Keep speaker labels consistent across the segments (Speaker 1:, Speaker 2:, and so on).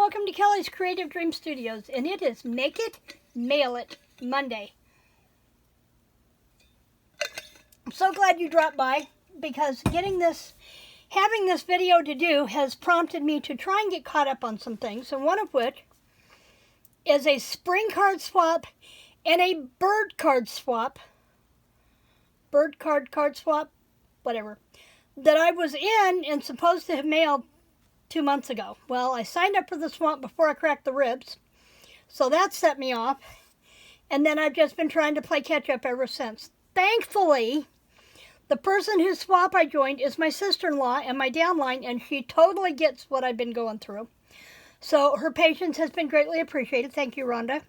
Speaker 1: Welcome to Kelly's Creative Dream Studios, and it is Make It, Mail It Monday. I'm so glad you dropped by, because having this video to do has prompted me to try and get caught up on some things, and one of which is a spring card swap and a bird card swap, whatever, that I was in and supposed to have mailed 2 months ago. Well, I signed up for the swap before I cracked the ribs, so that set me off, and then I've just been trying to play catch up ever since. Thankfully, the person whose swap I joined is my sister-in-law and my downline, and she totally gets what I've been going through. So her patience has been greatly appreciated. Thank you, Rhonda.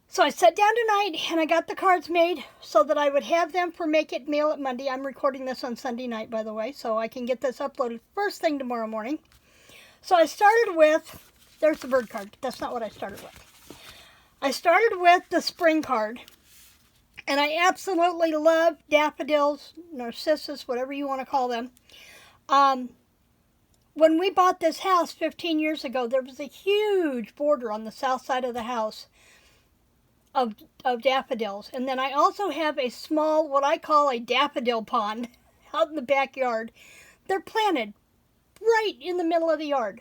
Speaker 1: So I sat down tonight and I got the cards made so that I would have them for Make It, Mail It Monday. I'm recording this on Sunday night, by the way, so I can get this uploaded first thing tomorrow morning. So I started with, there's the bird card. That's not what I started with. I started with the spring card. And I absolutely love daffodils, narcissus, whatever you want to call them. When we bought this house 15 years ago, there was a huge border on the south side of the house of daffodils. And then I also have a small, what I call a daffodil pond out in the backyard. They're planted right in the middle of the yard.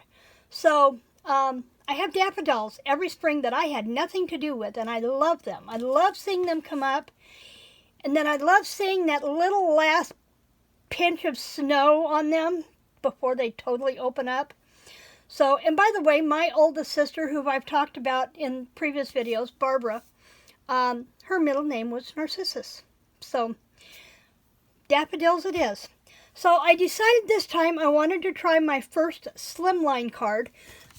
Speaker 1: So I have daffodils every spring that I had nothing to do with, and I love them. I love seeing them come up. And then I love seeing that little last pinch of snow on them before they totally open up. So, and by the way, my oldest sister, who I've talked about in previous videos, Barbara, her middle name was Narcissus. So, daffodils it is. So I decided this time I wanted to try my first slimline card.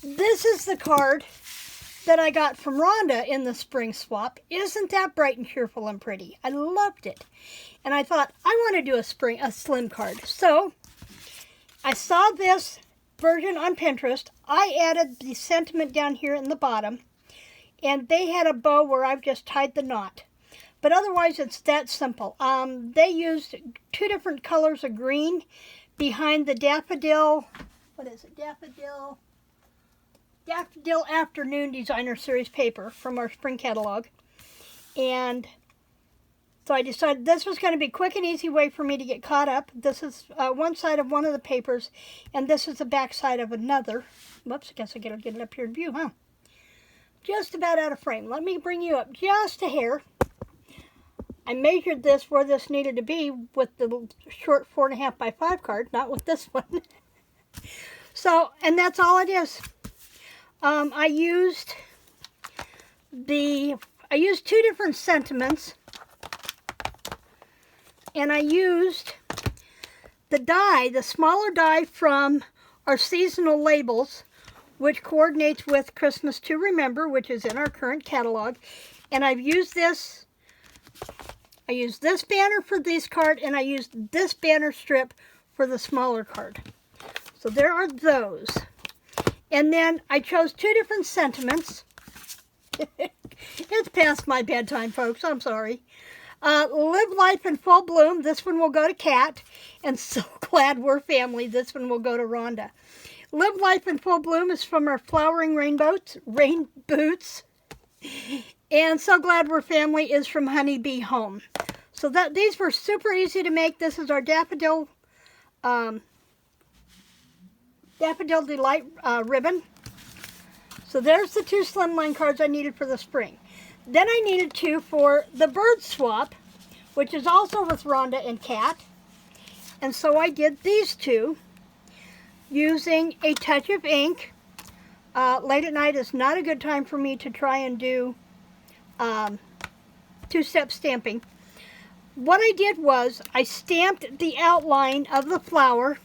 Speaker 1: This is the card that I got from Rhonda in the spring swap. Isn't that bright and cheerful and pretty? I loved it. And I thought, I want to do a slim card. So I saw this version on Pinterest. I added the sentiment down here in the bottom. And they had a bow where I've just tied the knot. But otherwise, it's that simple. They used 2 different colors of green behind the daffodil. What is it? Daffodil Afternoon Designer Series paper from our spring catalog. And so I decided this was going to be a quick and easy way for me to get caught up. This is one side of one of the papers, and this is the back side of another. Whoops, I guess I gotta get it up here in view, huh? Just about out of frame. Let me bring you up just a hair. I measured this where this needed to be with the short 4.5 by 5 card, not with this one. So, and that's all it is. I used 2 different sentiments, and I used the die, the smaller die from our seasonal labels, which coordinates with Christmas to Remember, which is in our current catalog. And I've used this, I used this banner for this card, and I used this banner strip for the smaller card. So there are those. And then I chose 2 different sentiments. It's past my bedtime, folks. I'm sorry. Live Life in Full Bloom. This one will go to Kat. And So Glad We're Family. This one will go to Rhonda. Live Life in Full Bloom is from our Flowering Rain Boots. And So Glad We're Family is from Honeybee Home. So these were super easy to make. This is our Daffodil Delight ribbon. So there's the 2 slimline cards I needed for the spring. Then I needed 2 for the bird swap, which is also with Rhonda and Kat. And so I did these 2 using a touch of ink. Late at night is not a good time for me to try and do 2-step stamping. What I did was I stamped the outline of the flower.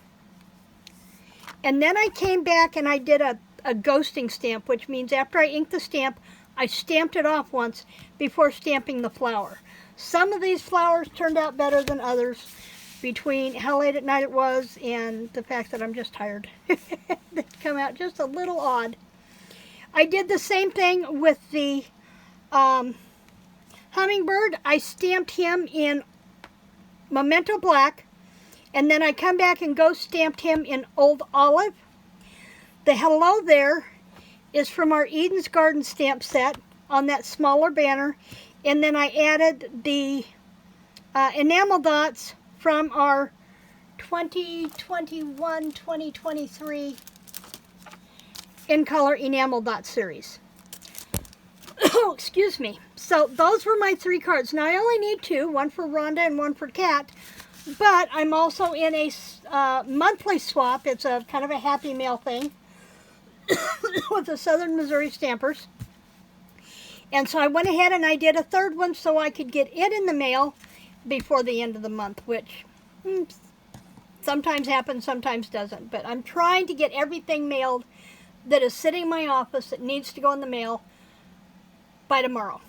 Speaker 1: And then I came back and I did a ghosting stamp, which means after I inked the stamp, I stamped it off once before stamping the flower. Some of these flowers turned out better than others between how late at night it was and the fact that I'm just tired. They come out just a little odd. I did the same thing with the hummingbird. I stamped him in Memento Black. And then I come back and ghost stamped him in Old Olive. The hello there is from our Eden's Garden stamp set on that smaller banner. And then I added the enamel dots from our 2021-2023 in color enamel dot series. Oh, excuse me. So those were my 3 cards. Now I only need 2, one for Rhonda and one for Kat, but I'm also in a monthly swap. It's a kind of a Happy Mail thing with the Southern Missouri Stampers. And so I went ahead and I did a 3rd one so I could get it in the mail before the end of the month, which sometimes happens, sometimes doesn't. But I'm trying to get everything mailed that is sitting in my office that needs to go in the mail by tomorrow.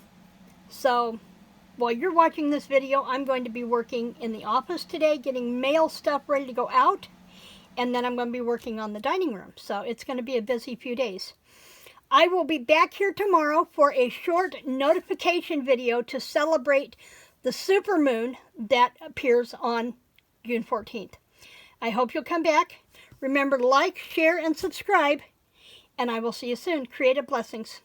Speaker 1: So while you're watching this video, I'm going to be working in the office today, getting mail stuff ready to go out, and then I'm going to be working on the dining room. So it's going to be a busy few days. I will be back here tomorrow for a short notification video to celebrate the supermoon that appears on June 14th. I hope you'll come back. Remember to like, share, and subscribe, and I will see you soon. Creative blessings.